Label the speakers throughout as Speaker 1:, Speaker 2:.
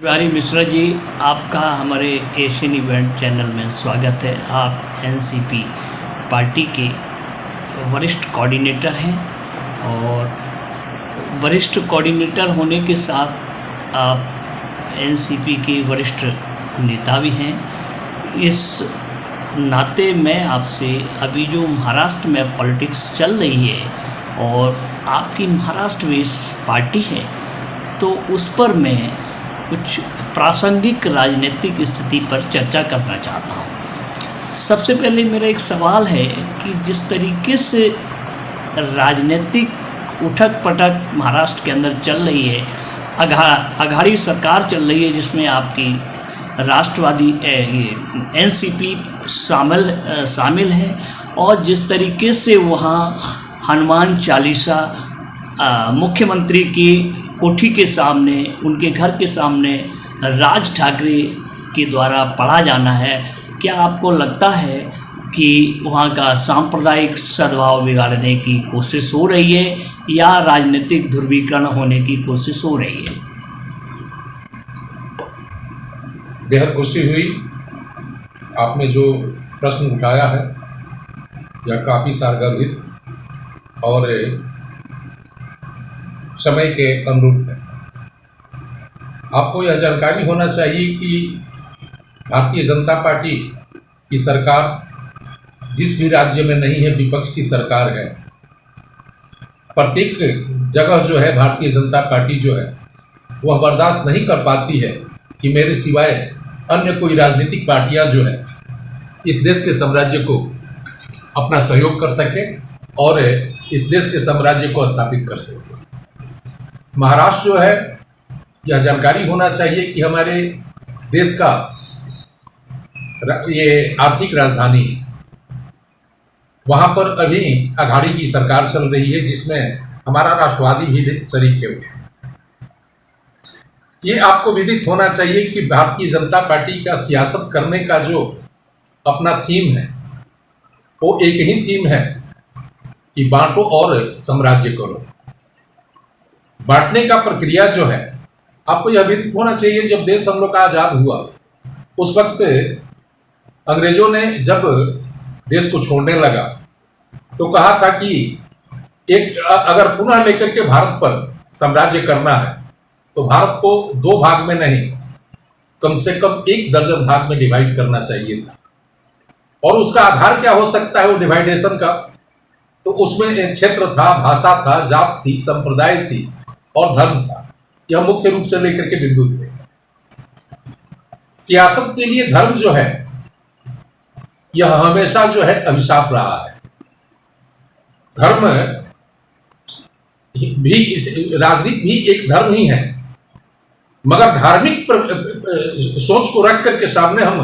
Speaker 1: तिवारी मिश्रा जी, आपका हमारे Asian event channel में स्वागत है। आप एनसीपी पार्टी के वरिष्ठ कोऑर्डिनेटर हैं और वरिष्ठ कोऑर्डिनेटर होने के साथ आप एनसीपी के वरिष्ठ नेता भी हैं। इस नाते मैं आपसे अभी जो महाराष्ट्र में पॉलिटिक्स चल रही है और आपकी महाराष्ट्र बेस्ड पार्टी है, तो उस पर मैं कुछ प्रासंगिक राजनीतिक स्थिति पर चर्चा करना चाहता हूँ। सबसे पहले मेरा एक सवाल है कि जिस तरीके से राजनीतिक उठक पटक महाराष्ट्र के अंदर चल रही है, अघाड़ी सरकार चल रही है जिसमें आपकी राष्ट्रवादी एनसीपी शामिल है, और जिस तरीके से वहाँ हनुमान चालीसा मुख्यमंत्री की कोठी के सामने, उनके घर के सामने राज ठाकरे के द्वारा पढ़ा जाना है, क्या आपको लगता है कि वहाँ का सांप्रदायिक सद्भाव बिगाड़ने की कोशिश हो रही है या राजनीतिक ध्रुवीकरण होने की कोशिश हो रही है?
Speaker 2: बेहद खुशी हुई आपने जो प्रश्न उठाया है, यह काफ़ी सारगर्भित और समय के अनुरूप है। आपको यह जानकारी होना चाहिए कि भारतीय जनता पार्टी की सरकार जिस भी राज्य में नहीं है, विपक्ष की सरकार है। प्रत्येक जगह जो है भारतीय जनता पार्टी जो है वह बर्दाश्त नहीं कर पाती है कि मेरे सिवाय अन्य कोई राजनीतिक पार्टियां जो है इस देश के साम्राज्य को अपना सहयोग कर सके और इस देश के साम्राज्य को स्थापित कर सके। महाराष्ट्र जो है, यह जानकारी होना चाहिए कि हमारे देश का ये आर्थिक राजधानी है। वहाँ पर अभी अघाड़ी की सरकार चल रही है जिसमें हमारा राष्ट्रवादी भी शरीक है। ये आपको विदित होना चाहिए कि भारतीय जनता पार्टी का सियासत करने का जो अपना थीम है वो एक ही थीम है कि बांटो और साम्राज्य करो। बांटने का प्रक्रिया जो है, आपको यह विदित होना चाहिए, जब देश हम लोग का आज़ाद हुआ उस वक्त अंग्रेजों ने जब देश को छोड़ने लगा तो कहा था कि एक अगर पुनः लेकर के भारत पर साम्राज्य करना है तो भारत को दो भाग में नहीं, कम से कम 1 दर्जन भाग में डिवाइड करना चाहिए था। और उसका आधार क्या हो सकता है वो डिवाइडेशन का? तो उसमें क्षेत्र था, भाषा था, जात थी, संप्रदाय थी और धर्म था। यह मुख्य रूप से लेकर के बिंदु थे। सियासत के लिए धर्म जो है यह हमेशा जो है अभिशाप रहा है। धर्म भी, राजनीति भी एक धर्म ही है, मगर धार्मिक सोच को रख करके सामने हम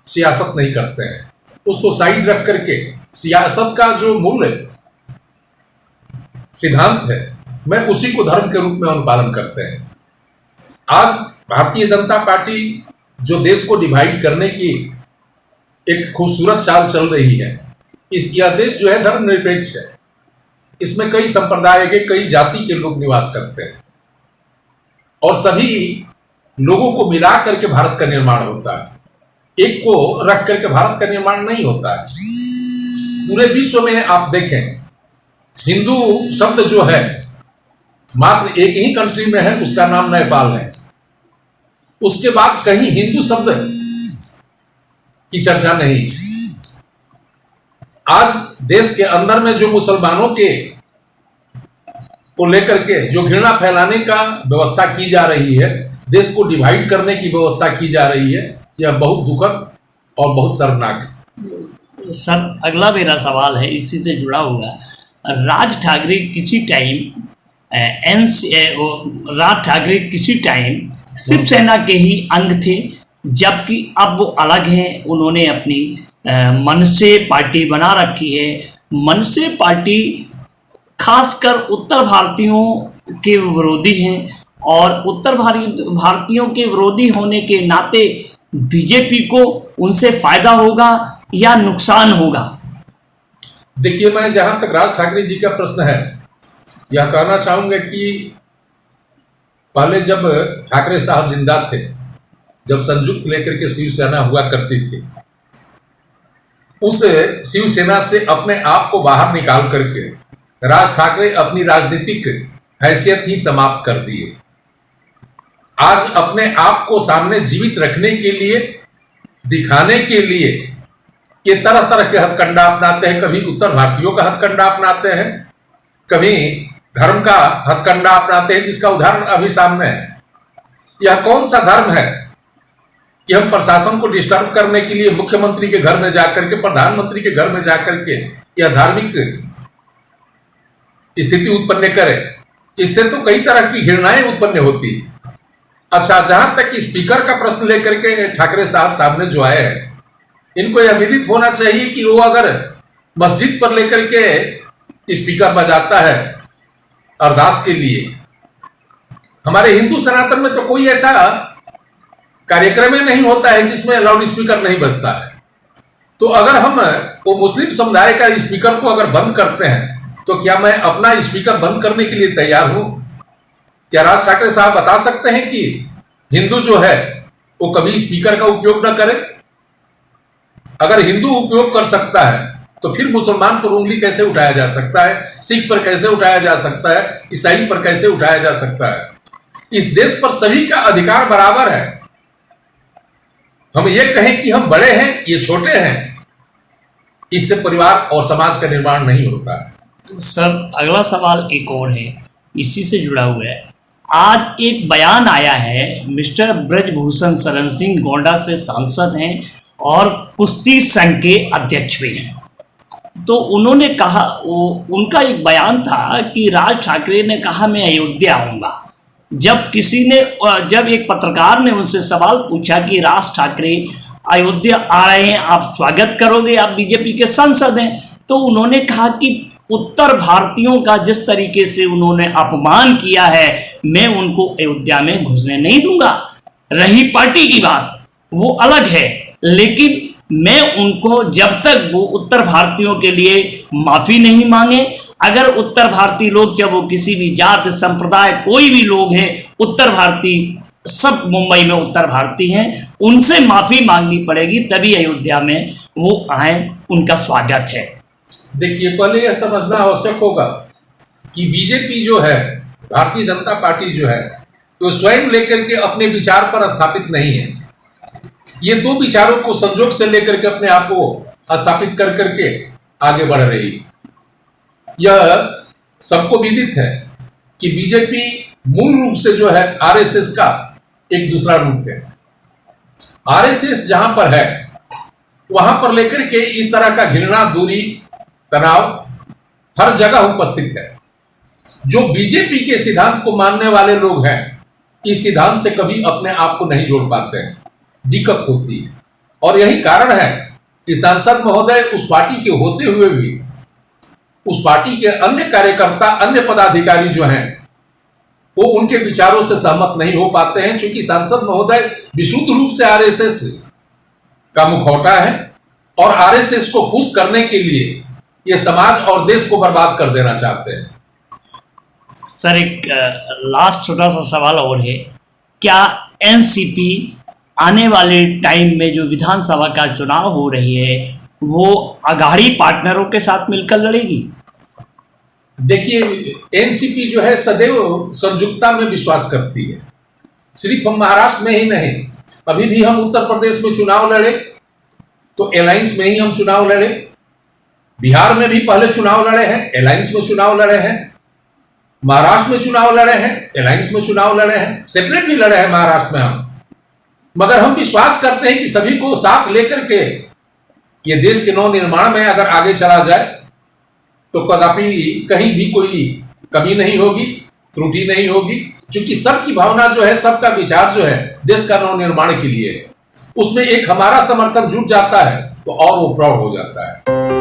Speaker 2: सियासत नहीं करते हैं। उसको साइड रख करके सियासत का जो मूल सिद्धांत है, मैं उसी को धर्म के रूप में अनुपालन करते हैं। आज भारतीय जनता पार्टी जो देश को डिवाइड करने की एक खूबसूरत चाल चल रही है, यह देश जो है धर्मनिरपेक्ष है। इसमें कई संप्रदाय के, कई जाति के लोग निवास करते हैं और सभी लोगों को मिला करके भारत का निर्माण होता है। एक को रख करके भारत का निर्माण नहीं होता है। पूरे विश्व में आप देखें, हिंदू शब्द जो है मात्र एक ही कंट्री में है, उसका नाम नेपाल है। उसके बाद कहीं हिंदू शब्द की चर्चा नहीं। आज देश के अंदर में जो मुसलमानों के को लेकर के जो घृणा फैलाने का व्यवस्था की जा रही है, देश को डिवाइड करने की व्यवस्था की जा रही है, यह बहुत दुखद और बहुत शर्मनाक है।
Speaker 1: सर, अगला मेरा सवाल है इसी से जुड़ा हुआ। राज ठाकरे किसी टाइम शिवसेना के ही अंग थे, जबकि अब वो अलग हैं। उन्होंने अपनी मनसे पार्टी बना रखी है। मनसे पार्टी खासकर उत्तर भारतीयों के विरोधी हैं और उत्तर भारतीयों के विरोधी होने के नाते बीजेपी को उनसे फायदा होगा या नुकसान होगा?
Speaker 2: देखिए, मैं जहां तक राज ठाकरे जी का प्रश्न है, यह कहना चाहूंगा कि पहले जब ठाकरे साहब जिंदा थे जब संयुक्त लेकर के शिवसेना हुआ करती थी, उस शिवसेना से अपने आप को बाहर निकाल करके राज ठाकरे अपनी राजनीतिक हैसियत ही समाप्त कर दिए। आज अपने आप को सामने जीवित रखने के लिए, दिखाने के लिए ये तरह तरह के हथकंडा अपनाते हैं। कभी उत्तर भारतीयों का हथकंडा अपनाते हैं, कभी धर्म का हथकंडा अपनाते हैं, जिसका उदाहरण अभी सामने है। यह कौन सा धर्म है कि हम प्रशासन को डिस्टर्ब करने के लिए मुख्यमंत्री के घर में जाकर के, प्रधानमंत्री के घर में जाकर के यह धार्मिक स्थिति उत्पन्न करें? इससे तो कई तरह की घृणाएं उत्पन्न होती है। अच्छा, जहां तक स्पीकर का प्रश्न लेकर के ठाकरे साहब सामने जो आए हैं, इनको यह विदित होना चाहिए कि वो अगर मस्जिद पर लेकर के स्पीकर बजाता है अरदास के लिए, हमारे हिंदू सनातन में तो कोई ऐसा कार्यक्रम ही नहीं होता है जिसमें लाउड स्पीकर नहीं बजता है। तो अगर हम वो मुस्लिम समुदाय का स्पीकर को अगर बंद करते हैं, तो क्या मैं अपना स्पीकर बंद करने के लिए तैयार हूं? क्या राज ठाकरे साहब बता सकते हैं कि हिंदू जो है वो कभी स्पीकर का उपयोग न करे? अगर हिंदू उपयोग कर सकता है तो फिर मुसलमान पर उंगली कैसे उठाया जा सकता है? सिख पर कैसे उठाया जा सकता है? ईसाई पर कैसे उठाया जा सकता है? इस देश पर सभी का अधिकार बराबर है। हम ये कहें कि हम बड़े हैं, ये छोटे हैं, इससे परिवार और समाज का निर्माण नहीं होता है।
Speaker 1: सर, अगला सवाल एक और है, इसी से जुड़ा हुआ है। आज एक बयान आया है, मिस्टर ब्रजभूषण शरण सिंह गोंडा से सांसद हैं और कुश्ती संघ के अध्यक्ष भी हैं। तो उन्होंने कहा, उनका एक बयान था कि राज ठाकरे ने कहा मैं अयोध्या आऊँगा। जब एक पत्रकार ने उनसे सवाल पूछा कि राज ठाकरे अयोध्या आ रहे हैं, आप स्वागत करोगे, आप बीजेपी के सांसद हैं, तो उन्होंने कहा कि उत्तर भारतीयों का जिस तरीके से उन्होंने अपमान किया है, मैं उनको अयोध्या में घुसने नहीं दूंगा। रही पार्टी की बात, वो अलग है, लेकिन मैं उनको जब तक वो उत्तर भारतीयों के लिए माफ़ी नहीं मांगे, अगर उत्तर भारतीय लोग, जब वो किसी भी जात संप्रदाय कोई भी लोग हैं, उत्तर भारतीय सब मुंबई में उत्तर भारतीय हैं, उनसे माफ़ी मांगनी पड़ेगी, तभी अयोध्या में वो आए, उनका स्वागत है।
Speaker 2: देखिए, पहले यह समझना आवश्यक होगा कि बीजेपी जो है, भारतीय जनता पार्टी जो है, तो स्वयं लेकर के अपने विचार पर स्थापित नहीं है। ये दो विचारों को संजोग से लेकर के अपने आप को स्थापित कर करके आगे बढ़ रही। यह सबको विदित है कि बीजेपी मूल रूप से जो है आरएसएस का एक दूसरा रूप है। आरएसएस जहां पर है, वहां पर लेकर के इस तरह का घृणा, दूरी, तनाव हर जगह उपस्थित है। जो बीजेपी के सिद्धांत को मानने वाले लोग हैं, इस सिद्धांत से कभी अपने आप को नहीं जोड़ पाते हैं, दिक्कत होती है। और यही कारण है कि सांसद महोदय उस पार्टी के होते हुए भी उस पार्टी के अन्य कार्यकर्ता, अन्य पदाधिकारी जो हैं, वो उनके विचारों से सहमत नहीं हो पाते हैं, क्योंकि सांसद महोदय विशुद्ध रूप से आरएसएस का मुखौटा है और आरएसएस को खुश करने के लिए ये समाज और देश को बर्बाद कर देना चाहते हैं।
Speaker 1: सर, एक लास्ट छोटा सा सवाल और है, क्या एनसीपी आने वाले टाइम में जो विधानसभा का चुनाव हो रही है, वो अघाड़ी पार्टनरों के साथ मिलकर लड़ेगी?
Speaker 2: देखिए, एनसीपी जो है सदैव संयुक्ता में विश्वास करती है। सिर्फ हम महाराष्ट्र में ही नहीं, अभी भी हम उत्तर प्रदेश में चुनाव लड़े तो अलायंस में ही हम चुनाव लड़े, बिहार में भी पहले चुनाव लड़े हैं, अलायंस में चुनाव लड़े हैं, महाराष्ट्र में चुनाव लड़े हैं, अलायंस में चुनाव लड़े हैं, सेपरेट भी लड़े हैं महाराष्ट्र में हम। मगर हम विश्वास करते हैं कि सभी को साथ लेकर के ये देश के नव निर्माण में अगर आगे चला जाए तो कदापि कहीं भी कोई कमी नहीं होगी, त्रुटि नहीं होगी, क्योंकि सबकी भावना जो है, सबका विचार जो है देश का नव निर्माण के लिए है। उसमें एक हमारा समर्थन जुट जाता है तो और वो प्राउड हो जाता है।